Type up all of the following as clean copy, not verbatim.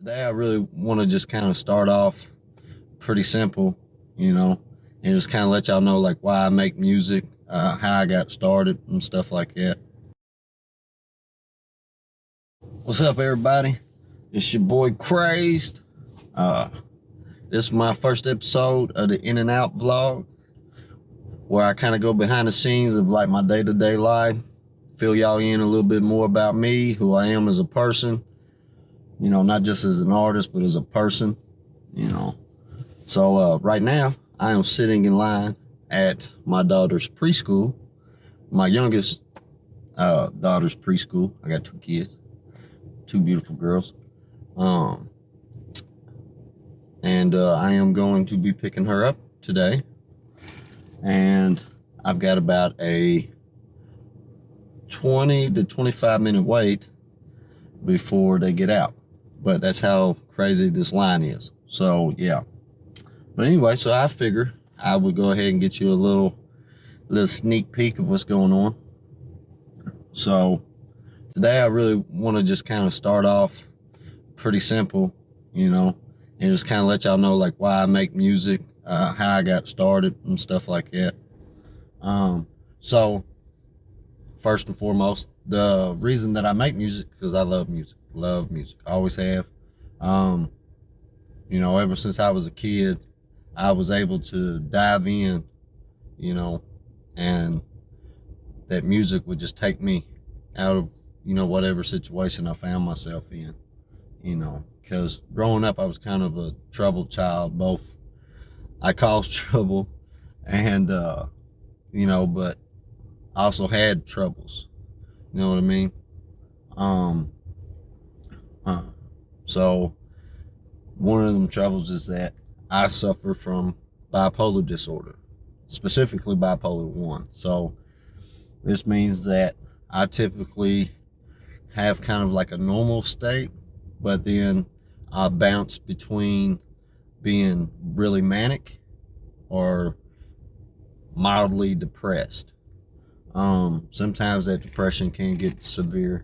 Today, I really want to just kind of start off pretty simple, and just kind of let y'all know like why I make music, how I got started, and stuff like that. What's up, everybody? It's your boy Crazed. Uh, this is my first episode of the In and Out vlog, where I kind of go behind the scenes of like my day-to-day life, fill y'all in a little bit more about me, who I am as a person. Not just as an artist, but as a person. You know, So right now, I am sitting in line at my daughter's preschool, my youngest daughter's preschool. I got two kids, two beautiful girls. Um, and I am going to be picking her up today. And I've got about a 20 to 25-minute wait before they get out. But that's how crazy this line is. So, yeah. But anyway, so I figure I would go ahead and get you a little sneak peek of what's going on. So today I really want to just kind of start off pretty simple, and just kind of let y'all know like why I make music, how I got started and stuff like that. So first and foremost, the reason that I make music because I love music, always have. Um, Ever since I was a kid, I was able to dive in, you know, and that music would just take me out of, whatever situation I found myself in, because growing up, I was kind of a troubled child. Both I caused trouble and, but I also had troubles. You know what I mean? Um, uh, so one of them troubles is that I suffer from bipolar disorder, specifically bipolar 1. So this means that I typically have kind of like a normal state, but then I bounce between being really manic or mildly depressed. Sometimes that depression can get severe.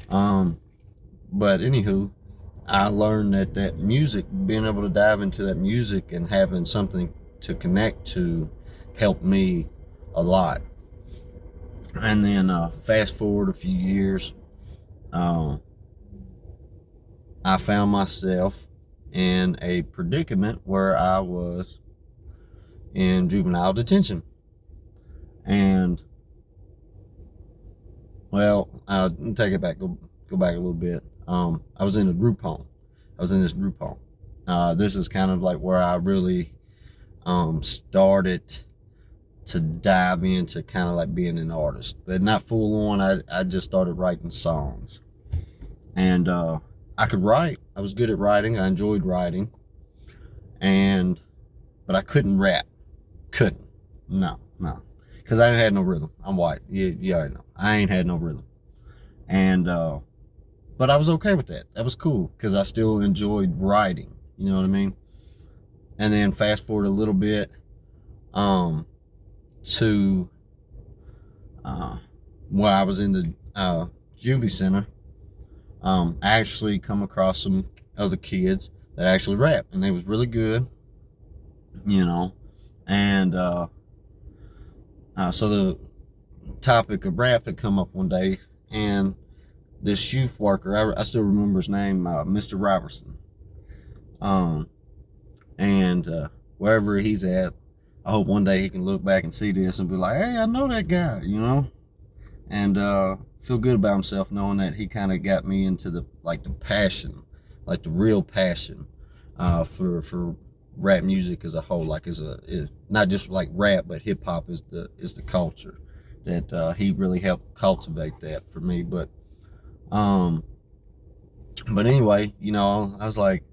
Um, but anywho, I learned that music, being able to dive into that music and having something to connect to, helped me a lot. And then fast forward a few years, uh, I found myself in a predicament where I was in juvenile detention. And, well, I'll take it back, go back a little bit. I was in a group home. I was in this group home. This is kind of like where I really started to dive into kind of like being an artist, but not full on. I just started writing songs. And I could write. I was good at writing. I enjoyed writing. But I couldn't rap. Couldn't. No. Because I ain't had no rhythm. I'm white. You already know. I ain't had no rhythm. And, but I was okay with that. That was cool because I still enjoyed writing. You know what I mean? And then fast forward a little bit to where I was in the juvie center. I actually come across some other kids that actually rap, and they was really good, and so the topic of rap had come up one day, and this youth worker, I still remember his name, Mr. Robertson, and wherever he's at, I hope one day he can look back and see this and be like, hey, I know that guy, and feel good about himself knowing that he kind of got me into the passion, like the real passion for rap music as a whole, like not just like rap, but hip hop is the culture that he really helped cultivate that for me. But anyway, I was like,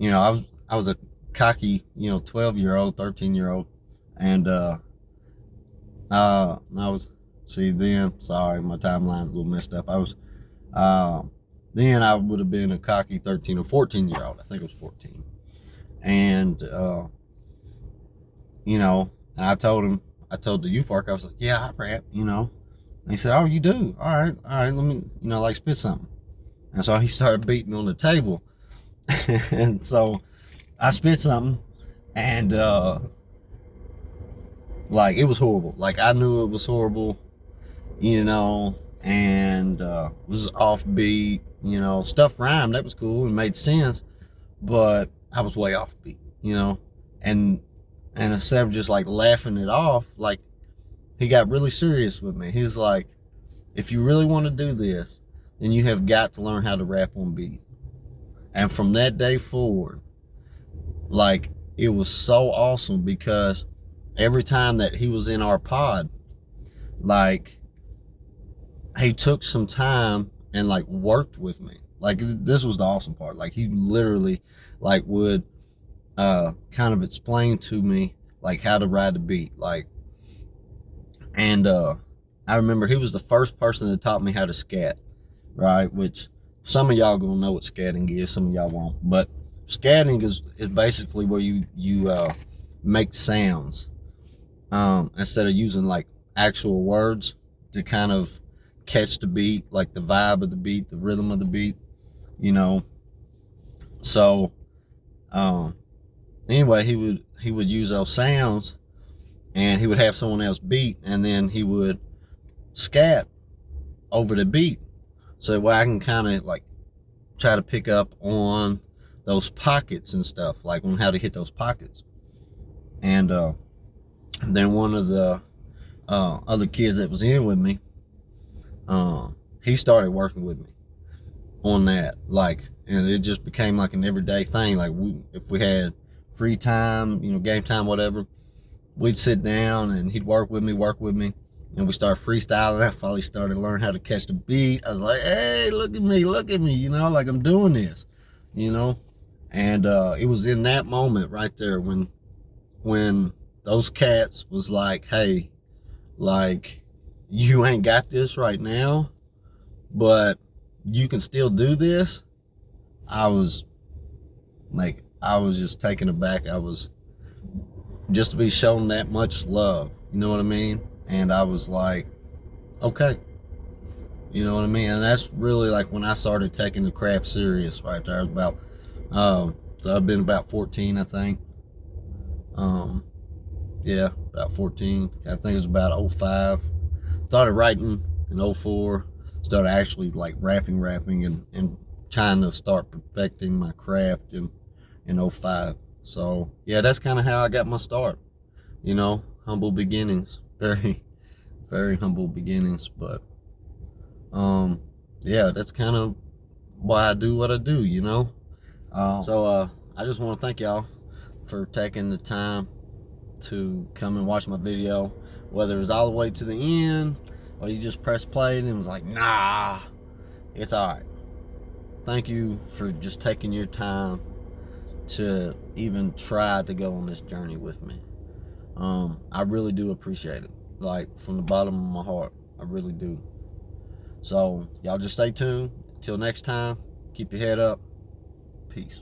I was a cocky, 12-year-old, 13-year-old, and I was, see, then, sorry, my timeline's a little messed up. Then I would have been a cocky 13 or 14-year-old. I think it was 14. And, I told the youth worker, I was like, yeah, I rap, And he said, oh, you do? All right, let me, like spit something. And so he started beating on the table. And so I spit something, and like, it was horrible. Like, I knew it was horrible, you know, and was offbeat, you know, stuff rhymed, that was cool and made sense, but I was way offbeat, you know. And instead of just like laughing it off, like, he got really serious with me. He was like, if you really want to do this, then you have got to learn how to rap on beat. And from that day forward, like, it was so awesome, because every time that he was in our pod, like, he took some time and like worked with me. Like, this was the awesome part. Like, he literally like would kind of explain to me like how to ride the beat. Like, and I remember he was the first person that taught me how to scat, right? Which some of y'all gonna know what scatting is, some of y'all won't. But scatting is basically where you make sounds instead of using like actual words to kind of catch the beat, like the vibe of the beat, the rhythm of the beat, you know. So um, anyway, he would use those sounds, and he would have someone else beat, and then he would scat over the beat, so that way I can kind of like try to pick up on those pockets and stuff, like on how to hit those pockets. And then one of the other kids that was in with me, he started working with me on that, like, and it just became like an everyday thing. Like, if we had free time, you know, game time, whatever, we'd sit down and he'd work with me, and we started freestyling. I finally started learning how to catch the beat. I was like, hey, look at me, you know, like, I'm doing this, you know. And it was in that moment right there when those cats was like, hey, like, you ain't got this right now, but you can still do this. I was like, I was just taken aback. I was just to be shown that much love, you know what I mean? And I was like, okay, you know what I mean? And that's really like when I started taking the craft serious right there. I was about, so I've been about 14, I think. Um, yeah, about 14. I think it was about '05. Started writing in '04. Started actually like rapping and trying to start perfecting my craft in '05. So yeah, that's kind of how I got my start. You know, humble beginnings, very, very humble beginnings. But yeah, that's kind of why I do what I do. You know. So I just want to thank y'all for taking the time to come and watch my video, whether it's all the way to the end or you just press play and it was like, nah, it's all right. Thank you for just taking your time to even try to go on this journey with me. I really do appreciate it, like, from the bottom of my heart. I really do. So y'all just stay tuned. Till next time, keep your head up. Peace.